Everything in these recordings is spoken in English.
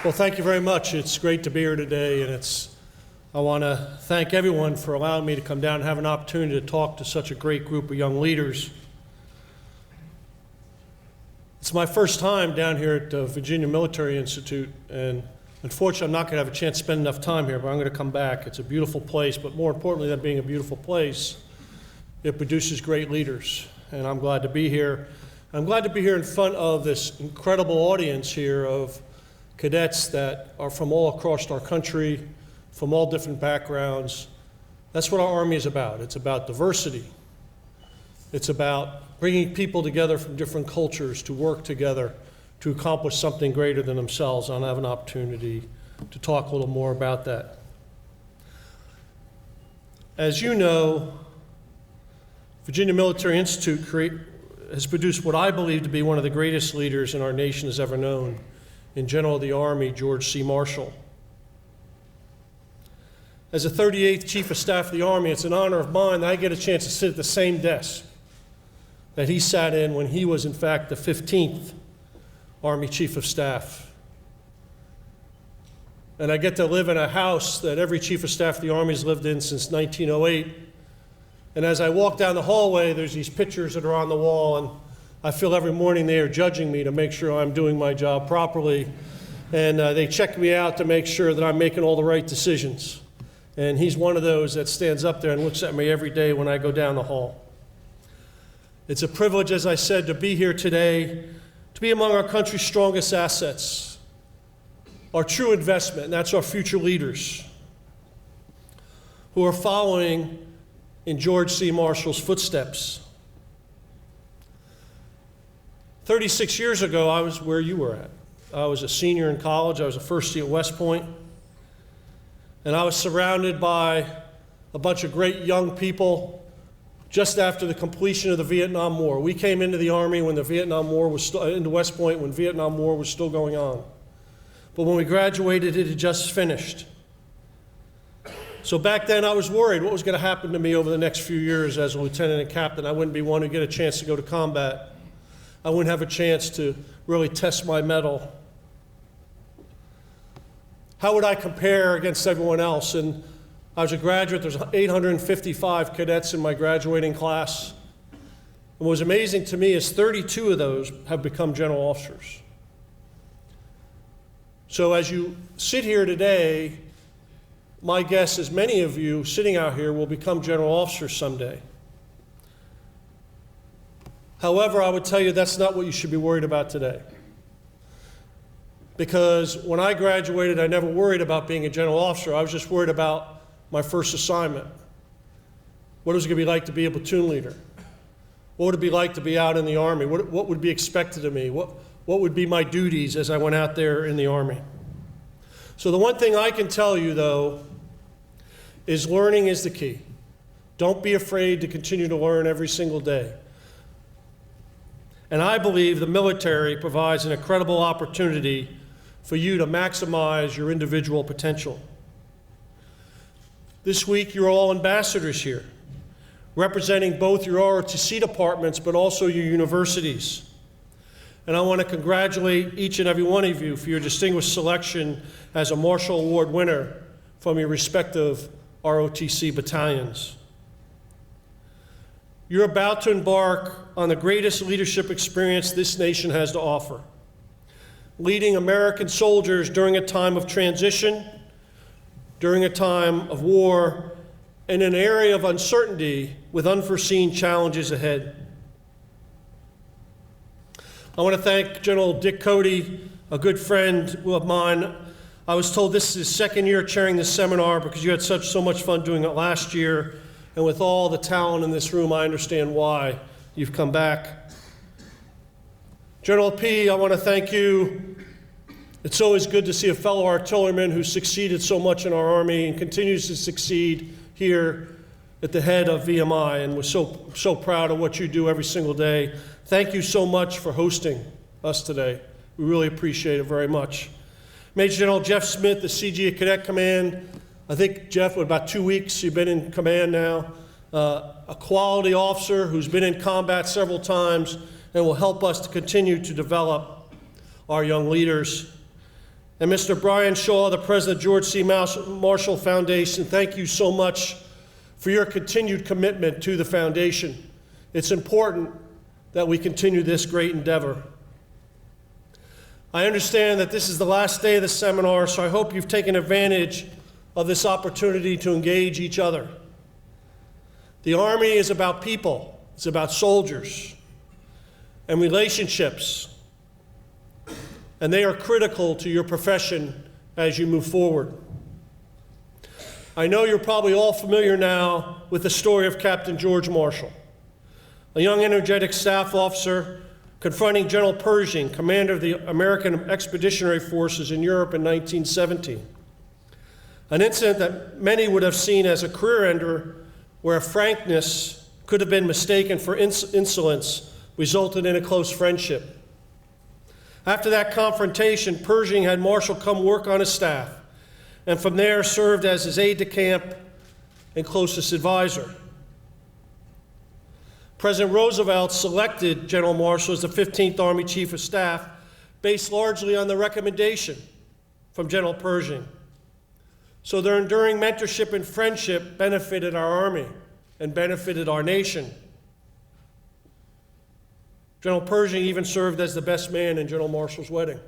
Well, thank you very much. It's great to be here today, and I want to thank everyone for allowing me to come down and have an opportunity to talk to such a great group of young leaders. It's my first time down here at the Virginia Military Institute, and unfortunately, I'm not going to have a chance to spend enough time here, but I'm going to come back. It's a beautiful place, but more importantly than being a beautiful place, it produces great leaders, and I'm glad to be here. I'm glad to be here in front of this incredible audience here of cadets that are from all across our country, from all different backgrounds. That's what our Army is about. It's about diversity. It's about bringing people together from different cultures to work together to accomplish something greater than themselves. I'll have an opportunity to talk a little more about that. As you know, Virginia Military Institute has produced what I believe to be one of the greatest leaders in our nation has ever known, in General of the Army, George C. Marshall. As the 38th Chief of Staff of the Army, it's an honor of mine that I get a chance to sit at the same desk that he sat in when he was, in fact, the 15th Army Chief of Staff. And I get to live in a house that every Chief of Staff of the Army has lived in since 1908. And as I walk down the hallway, there's these pictures that are on the wall, and I feel every morning they are judging me to make sure I'm doing my job properly. And they check me out to make sure that I'm making all the right decisions. And he's one of those that stands up there and looks at me every day when I go down the hall. It's a privilege, as I said, to be here today, to be among our country's strongest assets, our true investment, and that's our future leaders who are following in George C. Marshall's footsteps. 36 years ago, I was where you were at. I was a senior in college. I was a first year at West Point. And I was surrounded by a bunch of great young people just after the completion of the Vietnam War. We came into the Army when the Vietnam War was still, into West Point when Vietnam War was still going on. But when we graduated, it had just finished. So back then I was worried what was going to happen to me over the next few years as a lieutenant and captain. I wouldn't be one who get a chance to go to combat. I wouldn't have a chance to really test my mettle. How would I compare against everyone else? And I was a graduate. There's 855 cadets in my graduating class. And what was amazing to me is 32 of those have become general officers. So as you sit here today, my guess is many of you sitting out here will become general officers someday. However, I would tell you that's not what you should be worried about today. Because when I graduated, I never worried about being a general officer. I was just worried about my first assignment. What was it going to be like to be a platoon leader? What would it be like to be out in the Army? What would be expected of me? What would be my duties as I went out there in the Army? So the one thing I can tell you, though, is learning is the key. Don't be afraid to continue to learn every single day. And I believe the military provides an incredible opportunity for you to maximize your individual potential. This week, you're all ambassadors here, representing both your ROTC departments, but also your universities. And I want to congratulate each and every one of you for your distinguished selection as a Marshall Award winner from your respective ROTC battalions. You're about to embark on the greatest leadership experience this nation has to offer, leading American soldiers during a time of transition, during a time of war, in an area of uncertainty with unforeseen challenges ahead. I want to thank General Dick Cody, a good friend of mine. I was told this is his second year chairing this seminar because you had so much fun doing it last year. And with all the talent in this room, I understand why you've come back. General P., I want to thank you. It's always good to see a fellow artilleryman who succeeded so much in our Army and continues to succeed here at the head of VMI, and we're so proud of what you do every single day. Thank you so much for hosting us today. We really appreciate it very much. Major General Jeff Smith, the CGA Cadet Command. I think, Jeff, with about 2 weeks, you've been in command now. A quality officer who's been in combat several times and will help us to continue to develop our young leaders. And Mr. Brian Shaw, the president of George C. Marshall Foundation, thank you so much for your continued commitment to the foundation. It's important that we continue this great endeavor. I understand that this is the last day of the seminar, so I hope you've taken advantage of this opportunity to engage each other. The Army is about people. It's about soldiers and relationships. And they are critical to your profession as you move forward. I know you're probably all familiar now with the story of Captain George Marshall, a young, energetic staff officer confronting General Pershing, commander of the American Expeditionary Forces in Europe in 1917. An incident that many would have seen as a career ender, where frankness could have been mistaken for insolence, resulted in a close friendship. After that confrontation, Pershing had Marshall come work on his staff, and from there served as his aide-de-camp and closest advisor. President Roosevelt selected General Marshall as the 15th Army Chief of Staff based largely on the recommendation from General Pershing. So their enduring mentorship and friendship benefited our Army and benefited our nation. General Pershing even served as the best man in General Marshall's wedding.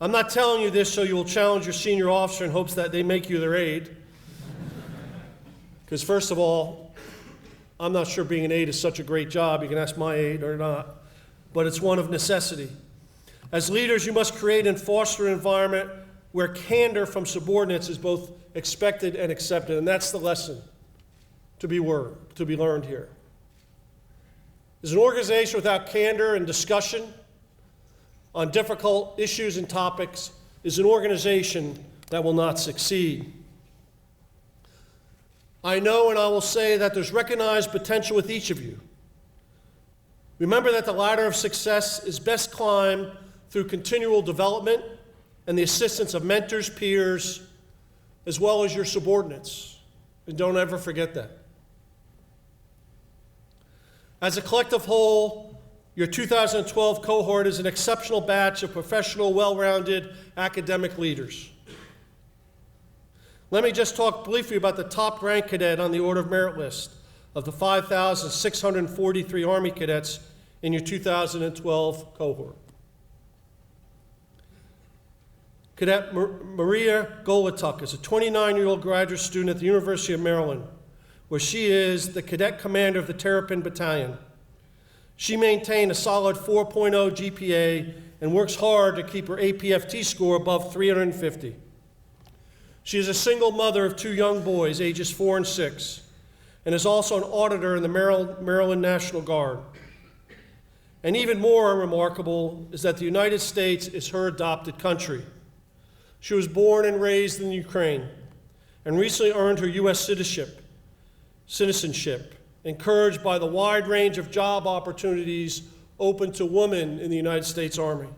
I'm not telling you this so you will challenge your senior officer in hopes that they make you their aide. Because first of all, I'm not sure being an aide is such a great job. You can ask my aide or not. But it's one of necessity. As leaders, you must create and foster an environment where candor from subordinates is both expected and accepted. And that's the lesson to be learned here. Is an organization without candor and discussion on difficult issues and topics is an organization that will not succeed. I know and I will say that there's recognized potential with each of you. Remember that the ladder of success is best climbed through continual development and the assistance of mentors, peers, as well as your subordinates. And don't ever forget that. As a collective whole, your 2012 cohort is an exceptional batch of professional, well-rounded academic leaders. Let me just talk briefly about the top-ranked cadet on the Order of Merit list of the 5,643 Army cadets in your 2012 cohort. Cadet Maria Golituk is a 29-year-old graduate student at the University of Maryland, where she is the cadet commander of the Terrapin Battalion. She maintained a solid 4.0 GPA and works hard to keep her APFT score above 350. She is a single mother of 2 young boys, ages 4 and 6, and is also an auditor in the Maryland National Guard. And even more remarkable is that the United States is her adopted country. She was born and raised in Ukraine and recently earned her U.S. citizenship, encouraged by the wide range of job opportunities open to women in the United States Army.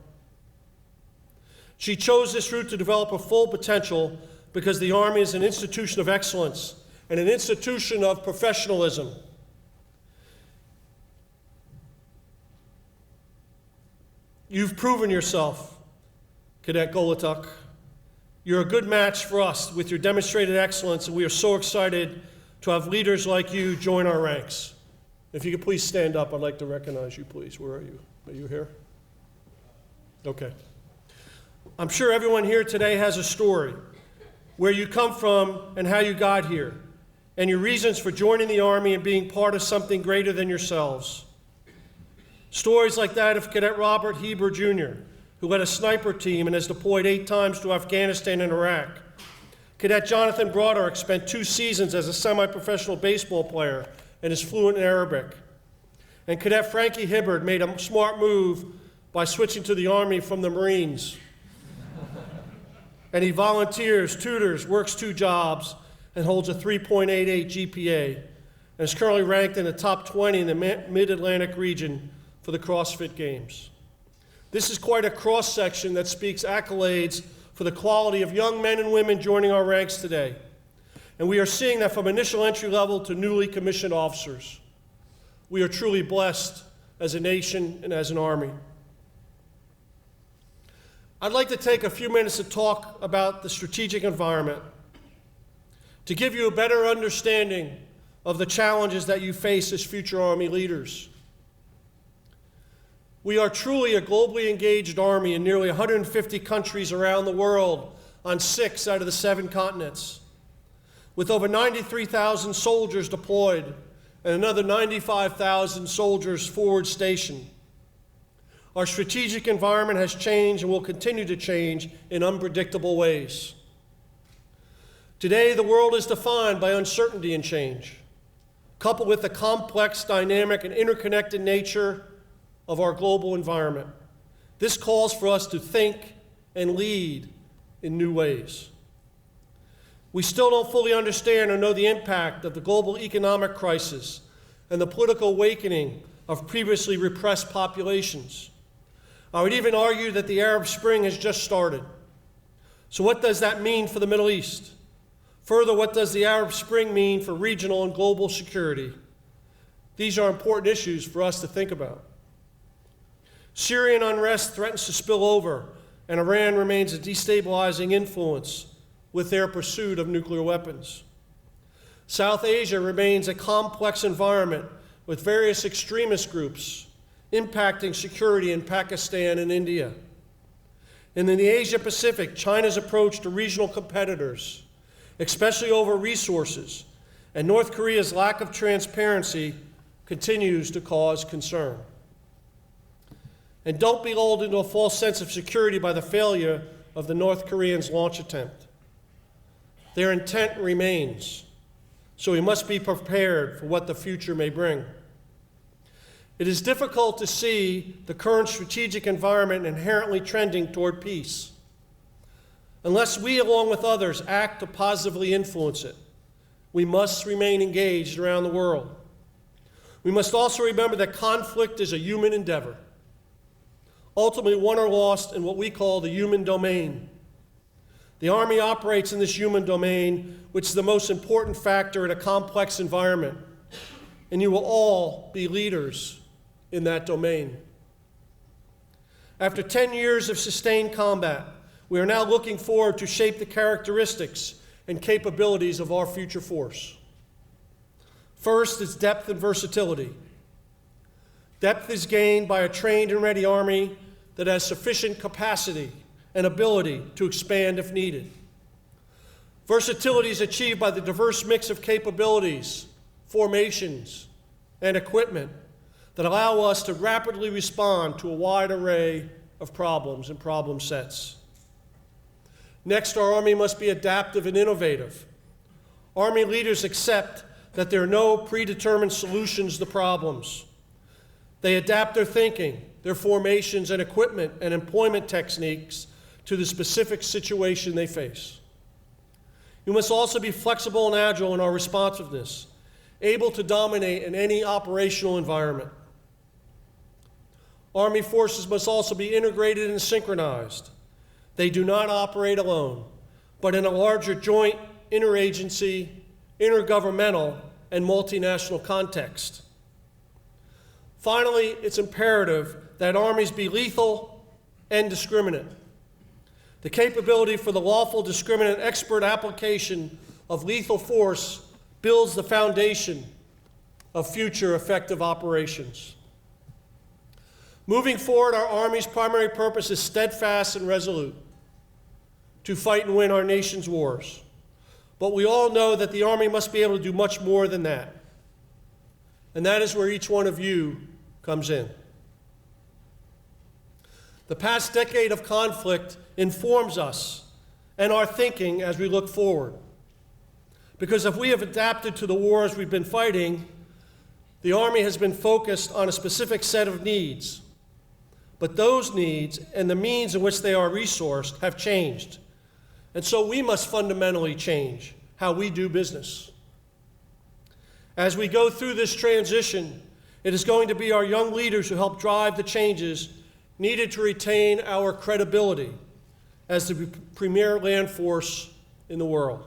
She chose this route to develop her full potential because the Army is an institution of excellence and an institution of professionalism. You've proven yourself, Cadet Golituk. You're a good match for us with your demonstrated excellence, and we are so excited to have leaders like you join our ranks. If you could please stand up, I'd like to recognize you, please. Where are you? Are you here? Okay. I'm sure everyone here today has a story, where you come from and how you got here, and your reasons for joining the Army and being part of something greater than yourselves. Stories like that of Cadet Robert Heber Jr., who led a sniper team and has deployed 8 times to Afghanistan and Iraq. Cadet Jonathan Broderick spent 2 seasons as a semi-professional baseball player and is fluent in Arabic. And Cadet Frankie Hibbard made a smart move by switching to the Army from the Marines. And he volunteers, tutors, works 2 jobs, and holds a 3.88 GPA, and is currently ranked in the top 20 in the Mid-Atlantic region for the CrossFit Games. This is quite a cross-section that speaks accolades for the quality of young men and women joining our ranks today. And we are seeing that from initial entry level to newly commissioned officers. We are truly blessed as a nation and as an Army. I'd like to take a few minutes to talk about the strategic environment, to give you a better understanding of the challenges that you face as future Army leaders. We are truly a globally engaged Army in nearly 150 countries around the world on 6 out of the 7 continents, with over 93,000 soldiers deployed and another 95,000 soldiers forward stationed. Our strategic environment has changed and will continue to change in unpredictable ways. Today, the world is defined by uncertainty and change, coupled with the complex, dynamic, and interconnected nature of our global environment. This calls for us to think and lead in new ways. We still don't fully understand or know the impact of the global economic crisis and the political awakening of previously repressed populations. I would even argue that the Arab Spring has just started. So what does that mean for the Middle East? Further, what does the Arab Spring mean for regional and global security? These are important issues for us to think about. Syrian unrest threatens to spill over, and Iran remains a destabilizing influence with their pursuit of nuclear weapons. South Asia remains a complex environment with various extremist groups impacting security in Pakistan and India. And in the Asia-Pacific, China's approach to regional competitors, especially over resources, and North Korea's lack of transparency continues to cause concern. And don't be lulled into a false sense of security by the failure of the North Koreans' launch attempt. Their intent remains, so we must be prepared for what the future may bring. It is difficult to see the current strategic environment inherently trending toward peace, unless we, along with others, act to positively influence it. We must remain engaged around the world. We must also remember that conflict is a human endeavor, ultimately won or lost in what we call the human domain. The Army operates in this human domain, which is the most important factor in a complex environment, and you will all be leaders in that domain. After 10 years of sustained combat, we are now looking forward to shape the characteristics and capabilities of our future force. First is depth and versatility. Depth is gained by a trained and ready Army that has sufficient capacity and ability to expand if needed. Versatility is achieved by the diverse mix of capabilities, formations, and equipment that allow us to rapidly respond to a wide array of problems and problem sets. Next, our Army must be adaptive and innovative. Army leaders accept that there are no predetermined solutions to problems. They adapt their thinking, their formations and equipment and employment techniques to the specific situation they face. You must also be flexible and agile in our responsiveness, able to dominate in any operational environment. Army forces must also be integrated and synchronized. They do not operate alone, but in a larger joint, interagency, intergovernmental, and multinational context. Finally, it's imperative that armies be lethal and discriminate. The capability for the lawful, discriminate, expert application of lethal force builds the foundation of future effective operations. Moving forward, our Army's primary purpose is steadfast and resolute, to fight and win our nation's wars. But we all know that the Army must be able to do much more than that. And that is where each one of you comes in. The past decade of conflict informs us and our thinking as we look forward. Because if we have adapted to the wars we've been fighting, the Army has been focused on a specific set of needs. But those needs and the means in which they are resourced have changed. And so we must fundamentally change how we do business. As we go through this transition, it is going to be our young leaders who help drive the changes needed to retain our credibility as the premier land force in the world.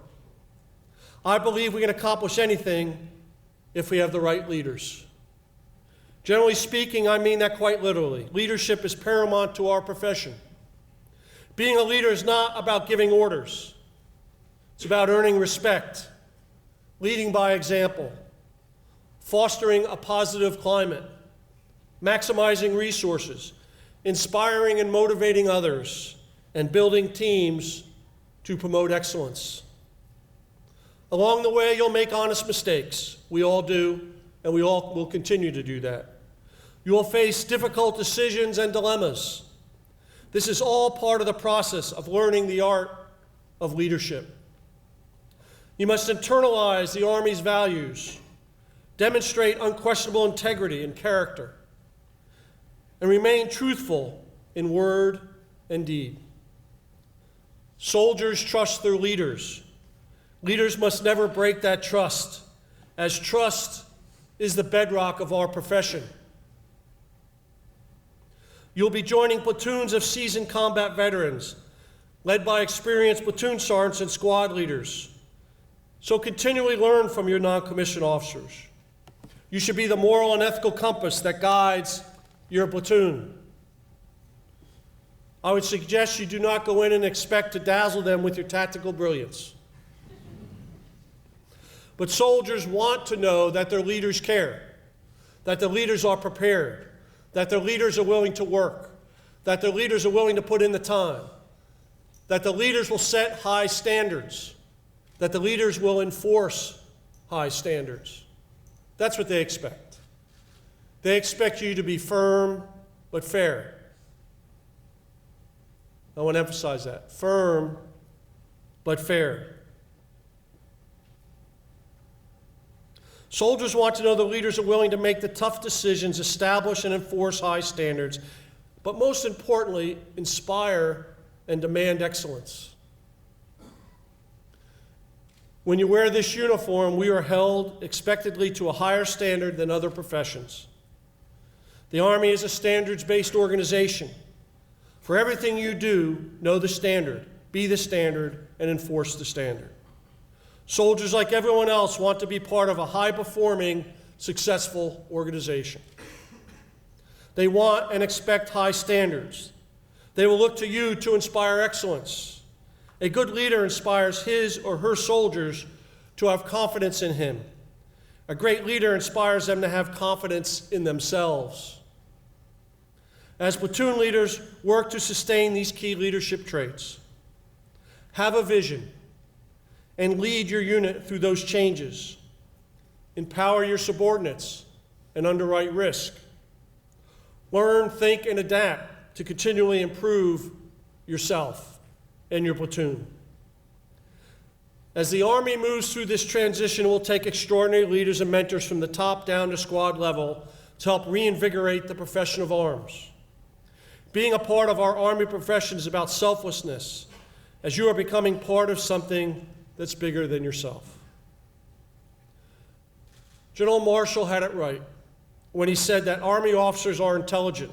I believe we can accomplish anything if we have the right leaders. Generally speaking, I mean that quite literally. Leadership is paramount to our profession. Being a leader is not about giving orders. It's about earning respect, leading by example, fostering a positive climate, maximizing resources, inspiring and motivating others, and building teams to promote excellence. Along the way, you'll make honest mistakes. We all do, and we all will continue to do that. You will face difficult decisions and dilemmas. This is all part of the process of learning the art of leadership. You must internalize the Army's values, demonstrate unquestionable integrity and character, and remain truthful in word and deed. Soldiers trust their leaders. Leaders must never break that trust, as trust is the bedrock of our profession. You'll be joining platoons of seasoned combat veterans, led by experienced platoon sergeants and squad leaders. So continually learn from your non-commissioned officers. You should be the moral and ethical compass that guides your platoon. I would suggest you do not go in and expect to dazzle them with your tactical brilliance. But soldiers want to know that their leaders care, that their leaders are prepared, that their leaders are willing to work, that their leaders are willing to put in the time, that the leaders will set high standards, that the leaders will enforce high standards. That's what they expect. They expect you to be firm but fair. I want to emphasize that. Firm but fair. Soldiers want to know the leaders are willing to make the tough decisions, establish and enforce high standards, but most importantly, inspire and demand excellence. When you wear this uniform, we are held expectedly to a higher standard than other professions. The Army is a standards-based organization. For everything you do, know the standard, be the standard, and enforce the standard. Soldiers, like everyone else, want to be part of a high-performing, successful organization. They want and expect high standards. They will look to you to inspire excellence. A good leader inspires his or her soldiers to have confidence in him. A great leader inspires them to have confidence in themselves. As platoon leaders, work to sustain these key leadership traits. Have a vision and lead your unit through those changes. Empower your subordinates and underwrite risk. Learn, think, and adapt to continually improve yourself and your platoon. As the Army moves through this transition, it will take extraordinary leaders and mentors from the top down to squad level to help reinvigorate the profession of arms. Being a part of our Army profession is about selflessness, as you are becoming part of something that's bigger than yourself. General Marshall had it right when he said that Army officers are intelligent.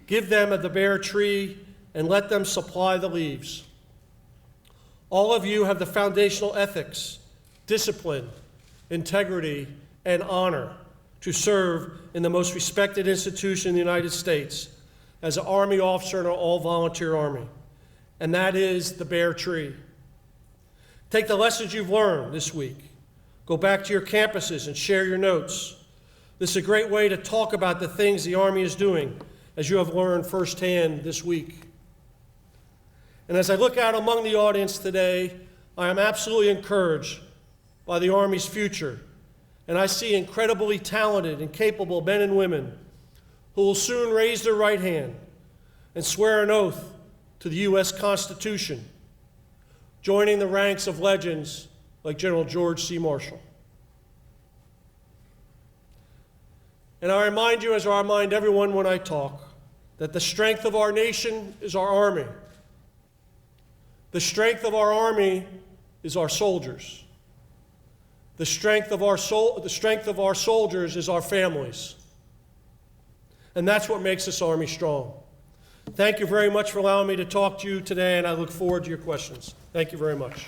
Give them the bare tree and let them supply the leaves. All of you have the foundational ethics, discipline, integrity, and honor to serve in the most respected institution in the United States as an Army officer in an all-volunteer Army, and that is the bare tree. Take the lessons you've learned this week. Go back to your campuses and share your notes. This is a great way to talk about the things the Army is doing, as you have learned firsthand this week. And as I look out among the audience today, I am absolutely encouraged by the Army's future, and I see incredibly talented and capable men and women who will soon raise their right hand and swear an oath to the U.S. Constitution, joining the ranks of legends like General George C. Marshall. And I remind you, as I remind everyone when I talk, that the strength of our nation is our Army. The strength of our Army is our soldiers. The strength of our soldiers is our families. And that's what makes this Army strong. Thank you very much for allowing me to talk to you today, and I look forward to your questions. Thank you very much.